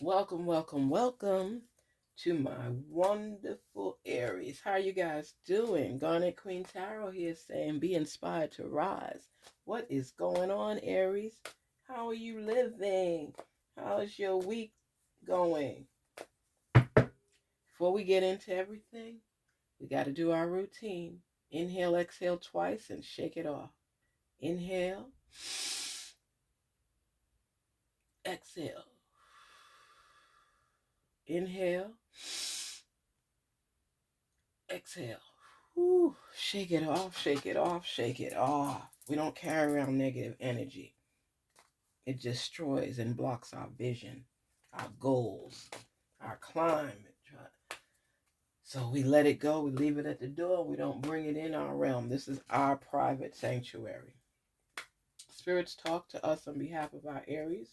Welcome, welcome, welcome to my wonderful Aries. How are you guys doing? Garnetqueentarot here saying be inspired to rise. What is going on, Aries? How are you living? How's your week going? Before we get into everything, we got to do our routine. Inhale, exhale twice, and shake it off. Inhale, exhale. Inhale, exhale. Whew. Shake it off, shake it off, shake it off. We don't carry around negative energy. It destroys and blocks our vision, our goals, our climb. So we let it go, we leave it at the door, we don't bring it in our realm. This is our private sanctuary. Spirits talk to us on behalf of our Aries,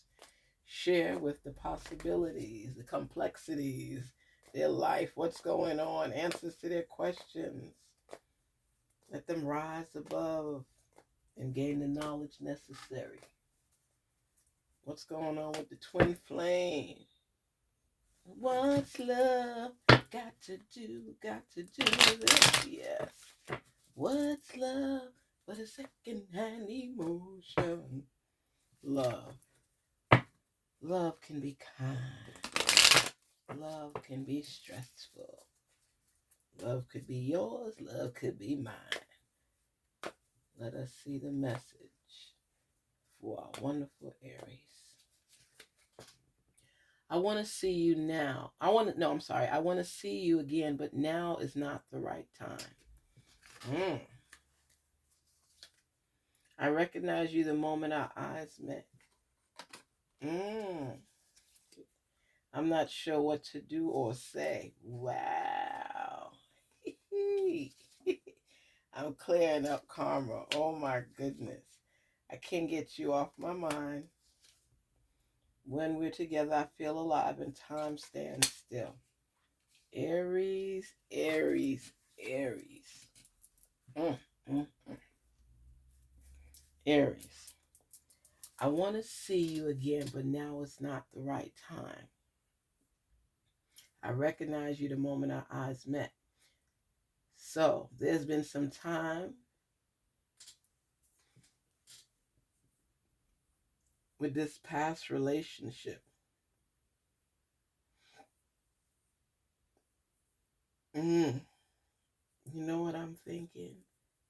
share with the possibilities, the complexities, their life, what's going on, answers to their questions. Let them rise above and gain the knowledge necessary. What's going on with the twin flame? What's love got to do with it? Yes. What's love but a second-hand emotion? Love. Love can be kind. Love can be stressful. Love could be yours. Love could be mine. Let us see the message for our wonderful Aries. I want to see you now. I want to see you again, but now is not the right time. I recognize you the moment our eyes met. I'm not sure what to do or say. Wow. I'm clearing up karma. Oh my goodness. I can't get you off my mind. When we're together, I feel alive and time stands still. Aries, Aries, Aries. Aries. I want to see you again, but now is not the right time. I recognize you the moment our eyes met. So there's been some time with this past relationship. You know what I'm thinking?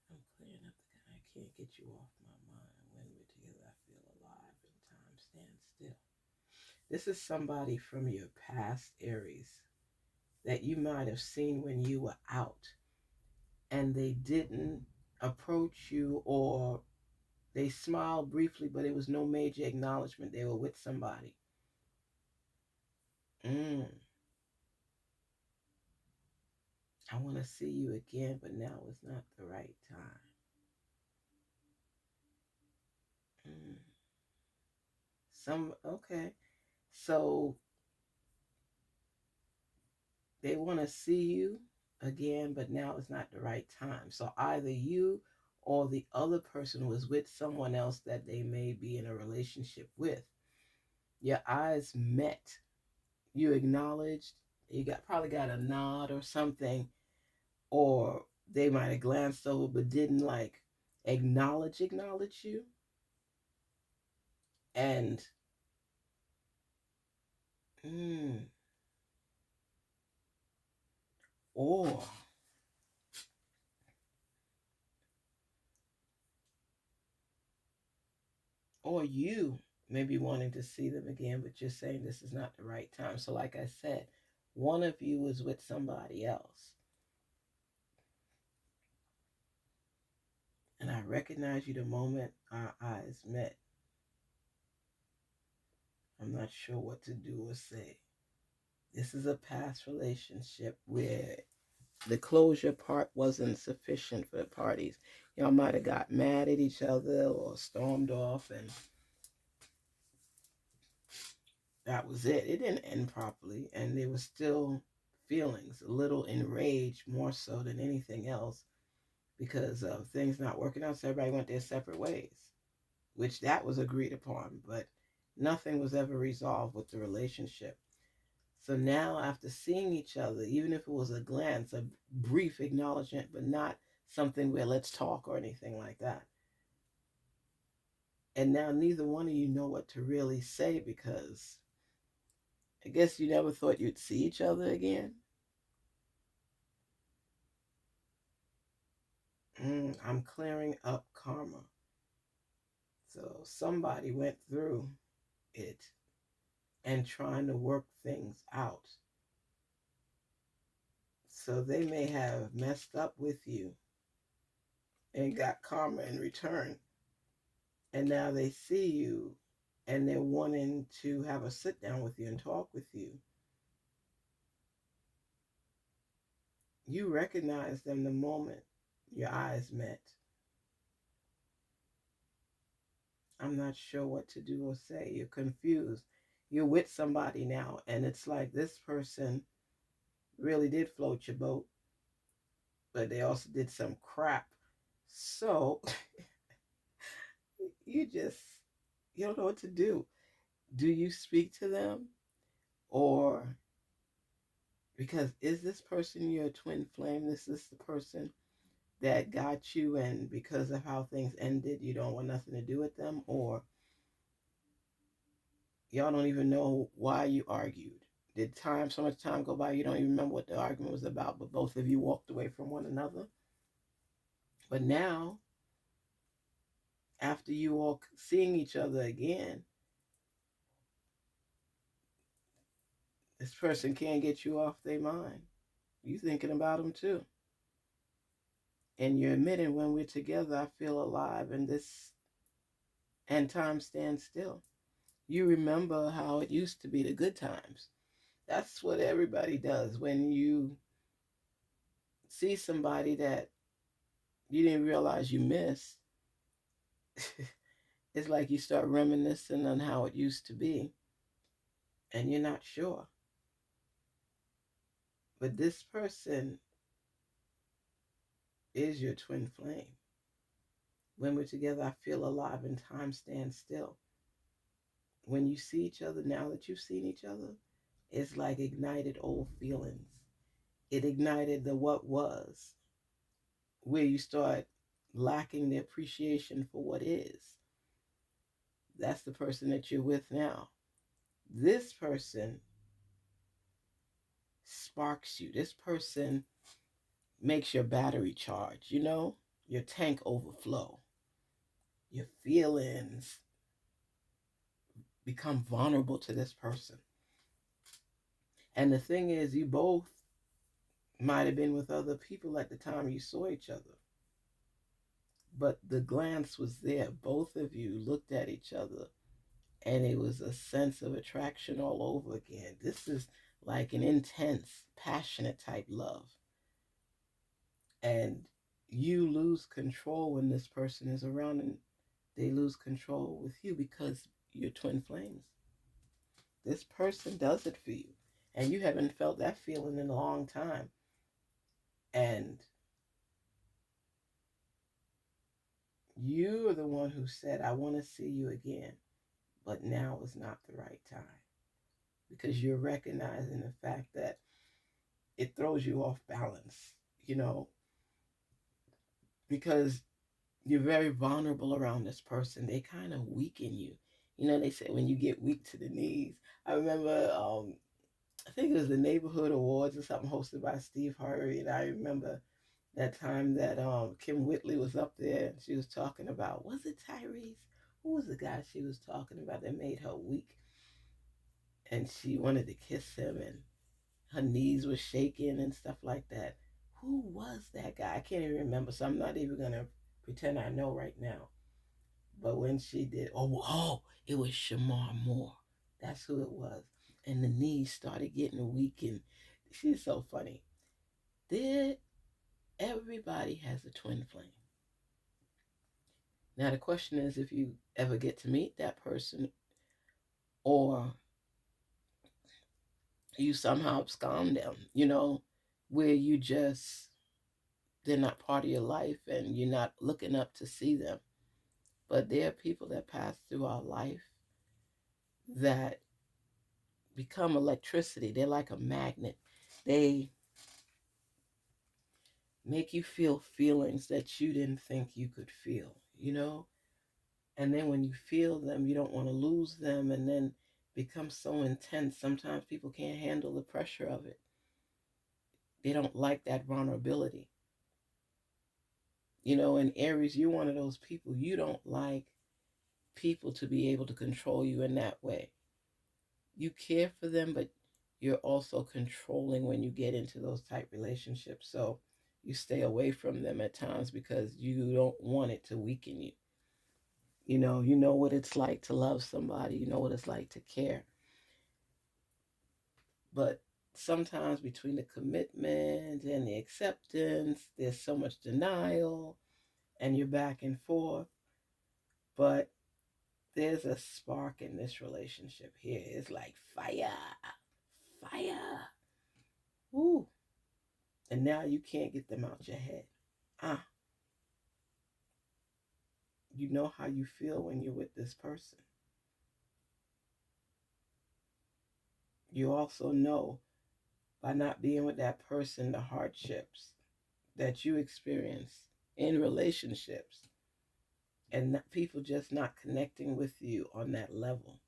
I'm clearing up I can't get you off my mind. When we're together, I feel alive and time stands still. This is somebody from your past, Aries, that you might have seen when you were out and they didn't approach you, or they smiled briefly, but it was no major acknowledgement. They were with somebody. I want to see you again, but now is not the right time. Okay. So they want to see you again, but now is not the right time. So either you or the other person was with someone else that they may be in a relationship with. Your eyes met. You acknowledged. You probably got a nod or something, or they might have glanced over but didn't like acknowledge you. And or you may be wanting to see them again, but you're saying this is not the right time. So like I said, one of you was with somebody else. And I recognize you the moment our eyes met. I'm not sure what to do or say. This is a past relationship where the closure part wasn't sufficient for the parties. Y'all might have got mad at each other or stormed off, and that was it. It didn't end properly, and there was still feelings, a little enraged more so than anything else, because of things not working out. So everybody went their separate ways, which that was agreed upon. But Nothing was ever resolved with the relationship. So now, after seeing each other, even if it was a glance, a brief acknowledgement, but not something where let's talk or anything like that. And now neither one of you know what to really say because I guess you never thought you'd see each other again. I'm clearing up karma. So somebody went through it and trying to work things out. So they may have messed up with you and got karma in return. And now they see you and they're wanting to have a sit down with you and talk with you. You recognize them the moment your eyes met. I'm not sure what to do or say. You're confused. You're with somebody now, and it's like this person really did float your boat, but they also did some crap. So you just, you don't know what to do. Do you speak to them? Or because is this person your twin flame? This is the person that got you, and because of how things ended, you don't want nothing to do with them? Or y'all don't even know why you argued. Did so much time go by, you don't even remember what the argument was about, but both of you walked away from one another. But now, after you all seeing each other again, this person can't get you off their mind. You thinking about them too. And you're admitting when we're together, I feel alive and time stands still. You remember how it used to be, the good times. That's what everybody does when you see somebody that you didn't realize you missed. It's like you start reminiscing on how it used to be, and you're not sure. But this person is your twin flame. When we're together, I feel alive and time stands still. When you see each other, now that you've seen each other, it's like ignited old feelings. It ignited the what was, where you start lacking the appreciation for what is. That's the person that you're with now. This person sparks you. This person makes your battery charge, your tank overflow. Your feelings become vulnerable to this person. And the thing is, you both might have been with other people at the time you saw each other. But the glance was there. Both of you looked at each other, and it was a sense of attraction all over again. This is like an intense, passionate type love. And you lose control when this person is around, and they lose control with you because you're twin flames. This person does it for you, and you haven't felt that feeling in a long time. And you are the one who said, I want to see you again, but now is not the right time, because you're recognizing the fact that it throws you off balance, because you're very vulnerable around this person. They kind of weaken you. They say when you get weak to the knees. I remember, I think it was the Neighborhood Awards or something hosted by Steve Harvey, and I remember that time that Kim Whitley was up there and she was talking about, was it Tyrese? Who was the guy she was talking about that made her weak? And she wanted to kiss him and her knees were shaking and stuff like that. Who was that guy? I can't even remember, so I'm not even going to pretend I know right now. But when she did, it was Shamar Moore. That's who it was. And the knees started getting weak, and she's so funny. Everybody has a twin flame. Now the question is, if you ever get to meet that person, or you somehow abscond them, where they're not part of your life and you're not looking up to see them. But there are people that pass through our life that become electricity. They're like a magnet. They make you feel feelings that you didn't think you could feel, you know? And then when you feel them, you don't want to lose them, and then become so intense. Sometimes people can't handle the pressure of it. They don't like that vulnerability. You know, in Aries, you're one of those people, you don't like people to be able to control you in that way. You care for them, but you're also controlling when you get into those type relationships. So you stay away from them at times because you don't want it to weaken you. You know what it's like to love somebody, you know what it's like to care. But sometimes between the commitment and the acceptance, there's so much denial and you're back and forth. But there's a spark in this relationship here. It's like fire, fire. Ooh. And now you can't get them out your head. Ah, you know how you feel when you're with this person. You also know by not being with that person the hardships that you experience in relationships and people just not connecting with you on that level.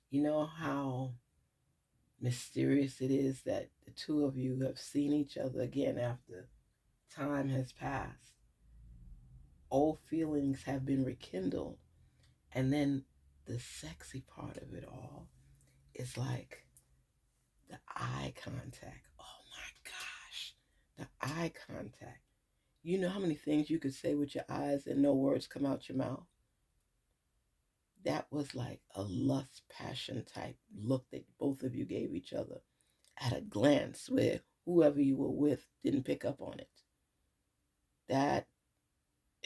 You know how mysterious it is that the two of you have seen each other again after time has passed. Old feelings have been rekindled. And then the sexy part of it all is like the eye contact. Oh my gosh, the eye contact. You know how many things you could say with your eyes and no words come out your mouth? That was like a lust passion type look that both of you gave each other at a glance where whoever you were with didn't pick up on it. That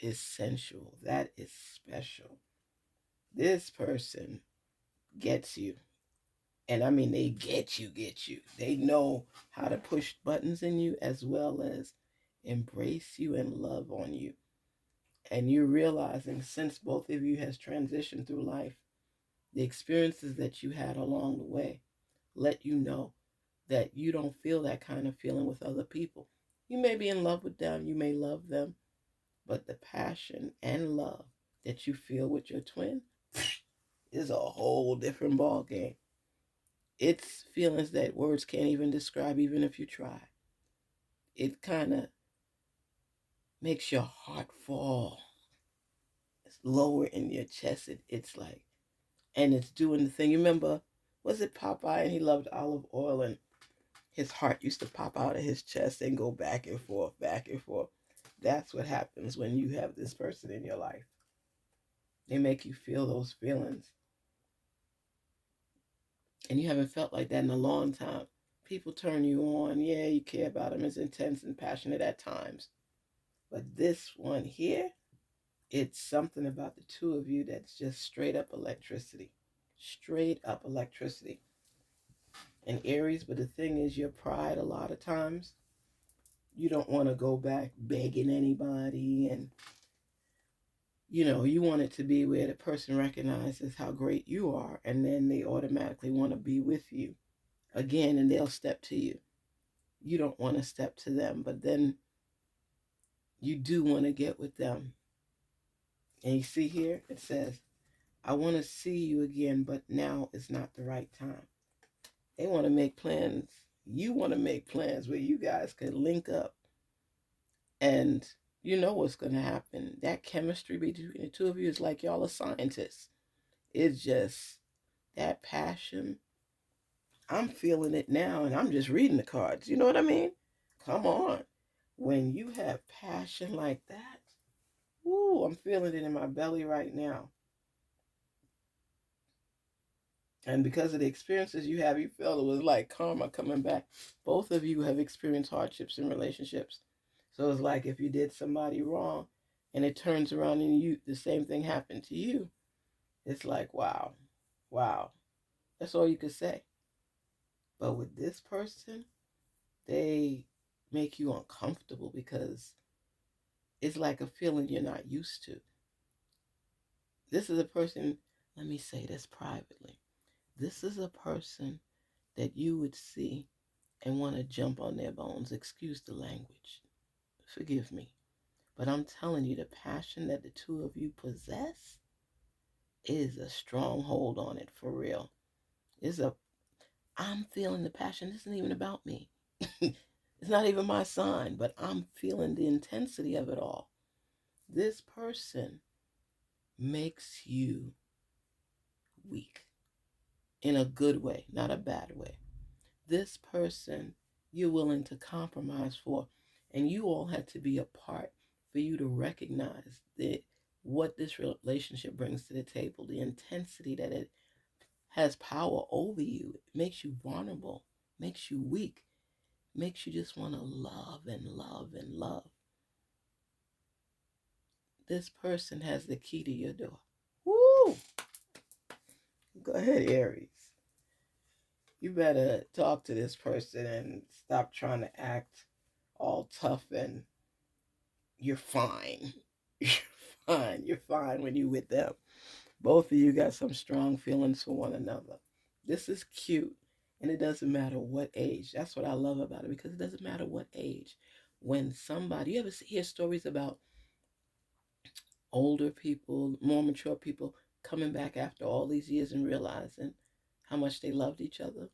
is sensual. That is special. This person gets you. And I mean, they get you. They know how to push buttons in you as well as embrace you and love on you. And you're realizing since both of you has transitioned through life, the experiences that you had along the way let you know that you don't feel that kind of feeling with other people. You may be in love with them, you may love them, but the passion and love that you feel with your twin is a whole different ball game. It's feelings that words can't even describe, even if you try. It kind of makes your heart fall. It's lower in your chest. It's like, and it's doing the thing. You remember, was it Popeye and he loved olive oil and his heart used to pop out of his chest and go back and forth, back and forth. That's what happens when you have this person in your life. They make you feel those feelings. And you haven't felt like that in a long time. People turn you on. Yeah, you care about them. It's intense and passionate at times. But this one here, it's something about the two of you that's just straight up electricity. Straight up electricity. And Aries, but the thing is, your pride a lot of times, you don't want to go back begging anybody. And, you want it to be where the person recognizes how great you are. And then they automatically want to be with you again and they'll step to you. You don't want to step to them, but then you do want to get with them. And you see here, it says, I want to see you again, but now is not the right time. They want to make plans. You want to make plans where you guys could link up. And you know what's going to happen. That chemistry between the two of you is like y'all are scientists. It's just that passion. I'm feeling it now, and I'm just reading the cards. You know what I mean? Come on. When you have passion like that, ooh, I'm feeling it in my belly right now. And because of the experiences you have, you felt it was like karma coming back. Both of you have experienced hardships in relationships. So it's like if you did somebody wrong and it turns around and the same thing happened to you. It's like, wow, wow. That's all you could say. But with this person, they make you uncomfortable because it's like a feeling you're not used to. This is a person, let me say this privately. This is a person that you would see and want to jump on their bones. Excuse the language. Forgive me. But I'm telling you, the passion that the two of you possess is a stronghold on it for real. I'm feeling the passion. This isn't even about me. It's not even my sign, but I'm feeling the intensity of it all. This person makes you weak in a good way, not a bad way. This person you're willing to compromise for, and you all had to be apart for you to recognize that what this relationship brings to the table, the intensity that it has power over you. It makes you vulnerable, makes you weak, makes you just want to love and love and love. This person has the key to your door. Woo! Go ahead, Aries. You better talk to this person and stop trying to act all tough and you're fine. You're fine. You're fine when you're with them. Both of you got some strong feelings for one another. This is cute. And it doesn't matter what age. That's what I love about it, because it doesn't matter what age. When somebody, you ever hear stories about older people, more mature people coming back after all these years and realizing how much they loved each other?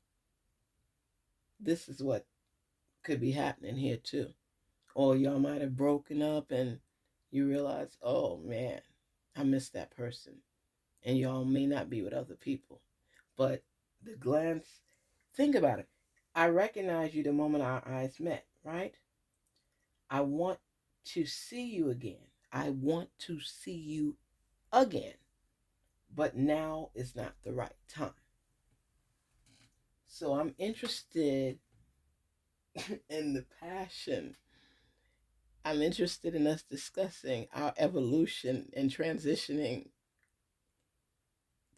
This is what could be happening here too. Or y'all might have broken up and you realize, oh man, I miss that person. And y'all may not be with other people. But the glance, think about it. I recognize you the moment our eyes met, right? I want to see you again. I want to see you again. But now is not the right time. So I'm interested in the passion. I'm interested in us discussing our evolution and transitioning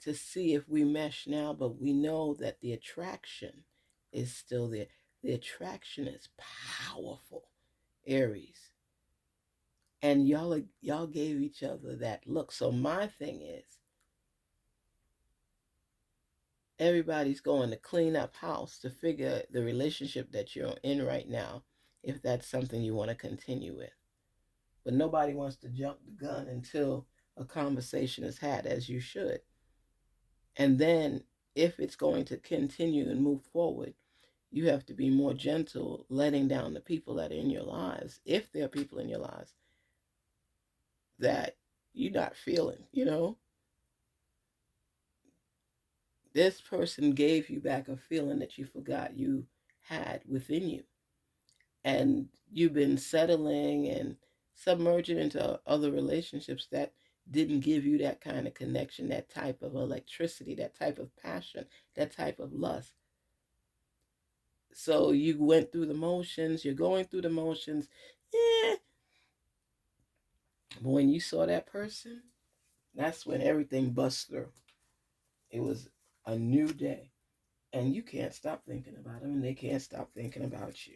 to see if we mesh now, but we know that the attraction is still there. The attraction is powerful, Aries. And y'all gave each other that look. So my thing is, everybody's going to clean up house to figure the relationship that you're in right now, if that's something you want to continue with. But nobody wants to jump the gun until a conversation is had, as you should. And then if it's going to continue and move forward, you have to be more gentle, letting down the people that are in your lives, if there are people in your lives that you're not feeling, This person gave you back a feeling that you forgot you had within you. And you've been settling and submerging into other relationships that didn't give you that kind of connection, that type of electricity, that type of passion, that type of lust. So you went through the motions, you're going through the motions. Eh. But when you saw that person, that's when everything bust through. It was a new day. And you can't stop thinking about them, and they can't stop thinking about you.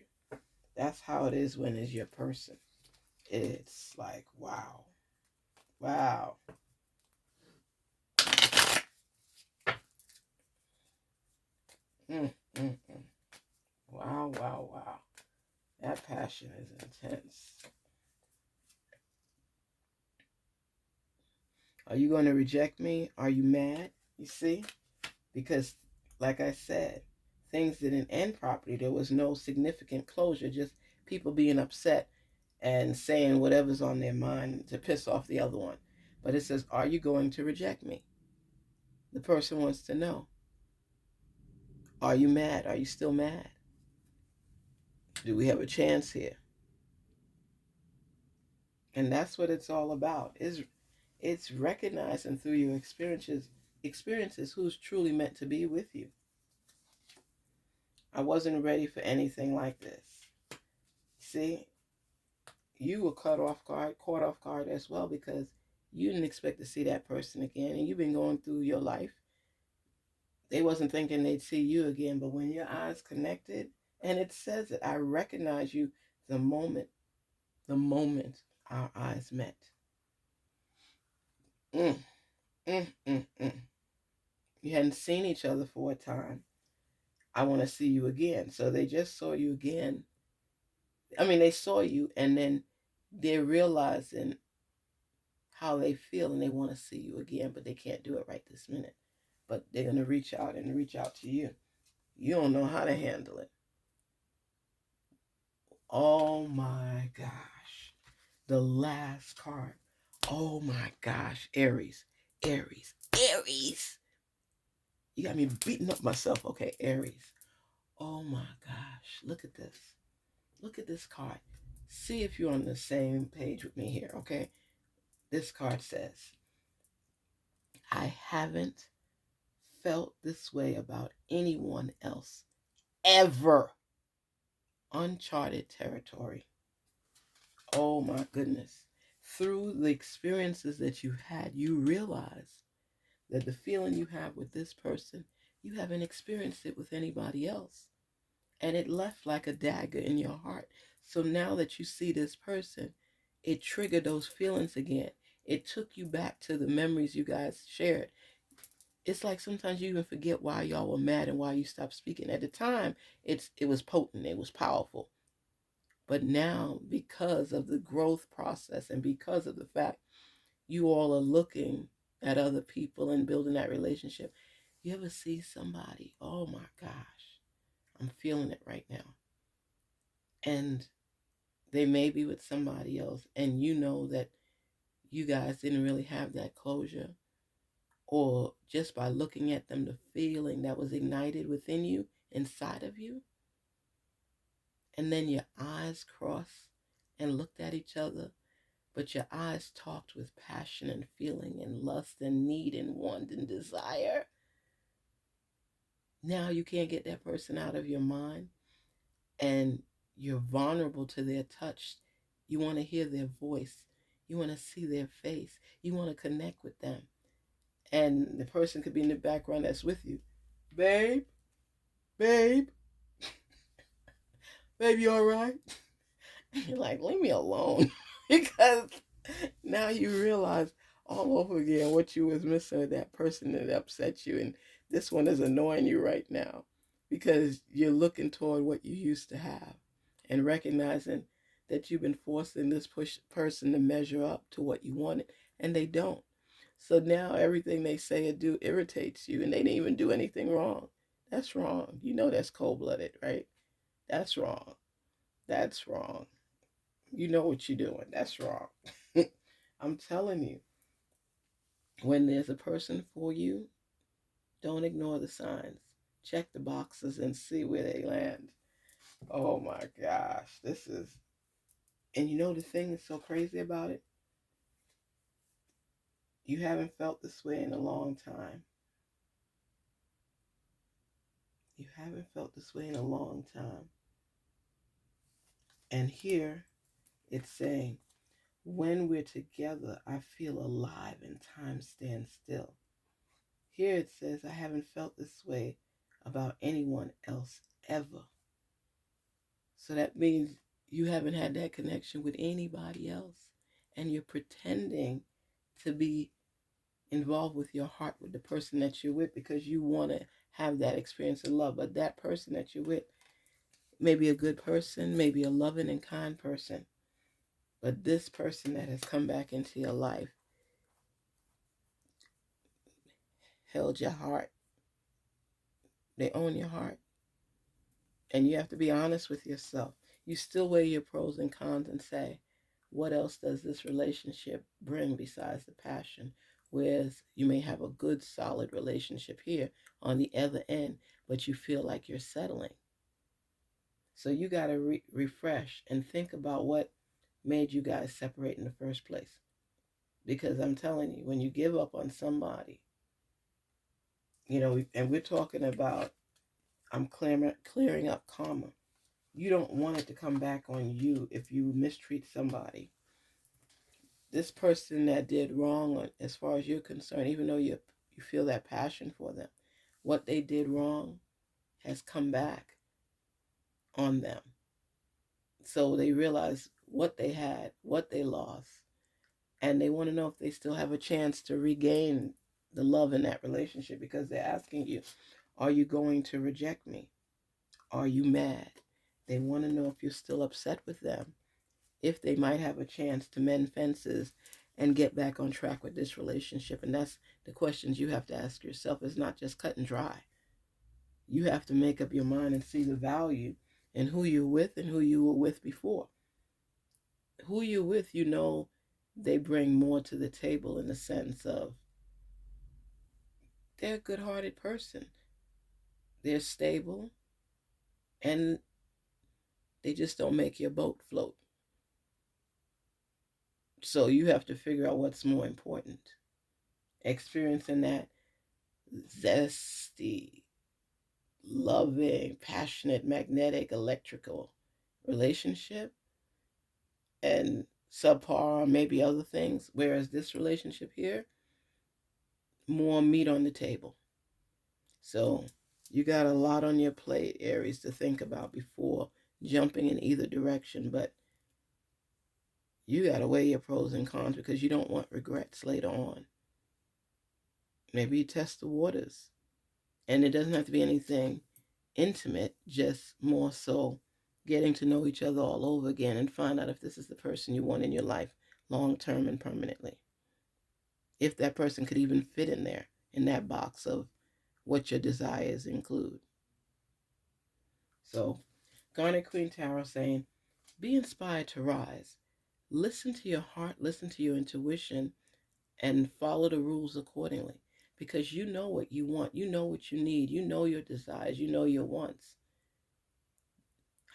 That's how it is when it's your person. It's like, wow. Wow. Mm, mm, mm. Wow, wow, wow. That passion is intense. Are you going to reject me? Are you mad? You see? Because, like I said, things didn't end properly. There was no significant closure, just people being upset and saying whatever's on their mind to piss off the other one. But it says, are you going to reject me? The person wants to know. Are you mad? Are you still mad? Do we have a chance here? And that's what it's all about. It's recognizing through your experiences who's truly meant to be with you. I wasn't ready for anything like this. See, you were caught off guard as well, because you didn't expect to see that person again, and you've been going through your life. They wasn't thinking they'd see you again, but when your eyes connected, and it says it, I recognize you the moment our eyes met. Mm. Mm, mm, mm. You hadn't seen each other for a time. I want to see you again. So they just saw you again. I mean, they saw you, and then they're realizing how they feel, and they want to see you again, but they can't do it right this minute. But they're going to reach out and reach out to you. You don't know how to handle it. Oh my gosh. The last card. Oh my gosh. Aries. Aries. Aries. You got me beating up myself. Okay, Aries. Oh my gosh. Look at this. Look at this card. See if you're on the same page with me here, okay? This card says, I haven't felt this way about anyone else ever. Uncharted territory. Oh my goodness. Through the experiences that you had, you realize that the feeling you have with this person, you haven't experienced it with anybody else. And it left like a dagger in your heart. So now that you see this person, it triggered those feelings again. It took you back to the memories you guys shared. It's like sometimes you even forget why y'all were mad and why you stopped speaking. At the time, it was potent, it was powerful. But now, because of the growth process and because of the fact you all are looking at other people and building that relationship, you ever see somebody, oh my gosh, I'm feeling it right now. And they may be with somebody else, and you know that you guys didn't really have that closure, or just by looking at them, the feeling that was ignited within you, inside of you, and then your eyes crossed and looked at each other, but your eyes talked with passion and feeling and lust and need and want and desire. Now you can't get that person out of your mind, and you're vulnerable to their touch. You want to hear their voice. You want to see their face. You want to connect with them. And the person could be in the background that's with you. Babe, babe, babe, you all right? And you're like, leave me alone. Because now you realize all over again what you was missing with that person that upset you. And this one is annoying you right now because you're looking toward what you used to have and recognizing that you've been forcing this person to measure up to what you wanted, and they don't. So now everything they say or do irritates you, and they didn't even do anything wrong. That's wrong. You know that's cold-blooded, right? That's wrong. That's wrong. You know what you're doing. That's wrong. I'm telling you, when there's a person for you, don't ignore the signs. Check the boxes and see where they land. Oh my gosh, this is, and you know the thing that's so crazy about it? You haven't felt this way in a long time. You haven't felt this way in a long time. And here it's saying, when we're together, I feel alive and time stands still. Here it says, I haven't felt this way about anyone else ever. So that means you haven't had that connection with anybody else. And you're pretending to be involved with your heart with the person that you're with because you want to have that experience of love. But that person that you're with may be a good person, maybe a loving and kind person. But this person that has come back into your life held your heart. They own your heart. And you have to be honest with yourself. You still weigh your pros and cons and say, what else does this relationship bring besides the passion? Whereas you may have a good, solid relationship here on the other end, but you feel like you're settling. So you got to refresh and think about what made you guys separate in the first place. Because I'm telling you, when you give up on somebody, and we're talking about, I'm clearing up karma. You don't want it to come back on you if you mistreat somebody. This person that did wrong, as far as you're concerned, even though you feel that passion for them, what they did wrong has come back on them. So they realize what they had, what they lost, and they want to know if they still have a chance to regain the love in that relationship, because they're asking you, are you going to reject me? Are you mad? They want to know if you're still upset with them, if they might have a chance to mend fences and get back on track with this relationship. And that's the questions you have to ask yourself. It's not just cut and dry. You have to make up your mind and see the value in who you're with and who you were with before. Who you're with, you know, they bring more to the table in the sense of they're a good-hearted person. They're stable, and they just don't make your boat float. So you have to figure out what's more important. Experiencing that zesty, loving, passionate, magnetic, electrical relationship, and subpar maybe other things. Whereas this relationship here, more meat on the table. So you got a lot on your plate, Aries, to think about before jumping in either direction. But you got to weigh your pros and cons because you don't want regrets later on. Maybe you test the waters. And it doesn't have to be anything intimate, just more so getting to know each other all over again and find out if this is the person you want in your life long term and permanently. If that person could even fit in there, in that box of what your desires include. So, Garnetqueentarot saying, be inspired to rise. Listen to your heart, listen to your intuition, and follow the rules accordingly. Because you know what you want, you know what you need, you know your desires, you know your wants.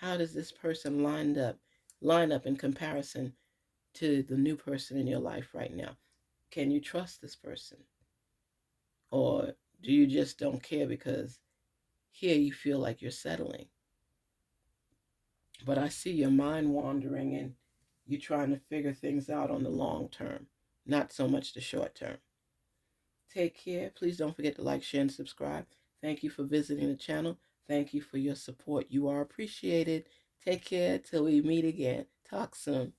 How does this person line up in comparison to the new person in your life right now? Can you trust this person? Or do you just don't care because here you feel like you're settling? But I see your mind wandering and you trying to figure things out on the long term, not so much the short term. Take care. Please don't forget to like, share, and subscribe. Thank you for visiting the channel. Thank you for your support. You are appreciated. Take care till we meet again. Talk soon.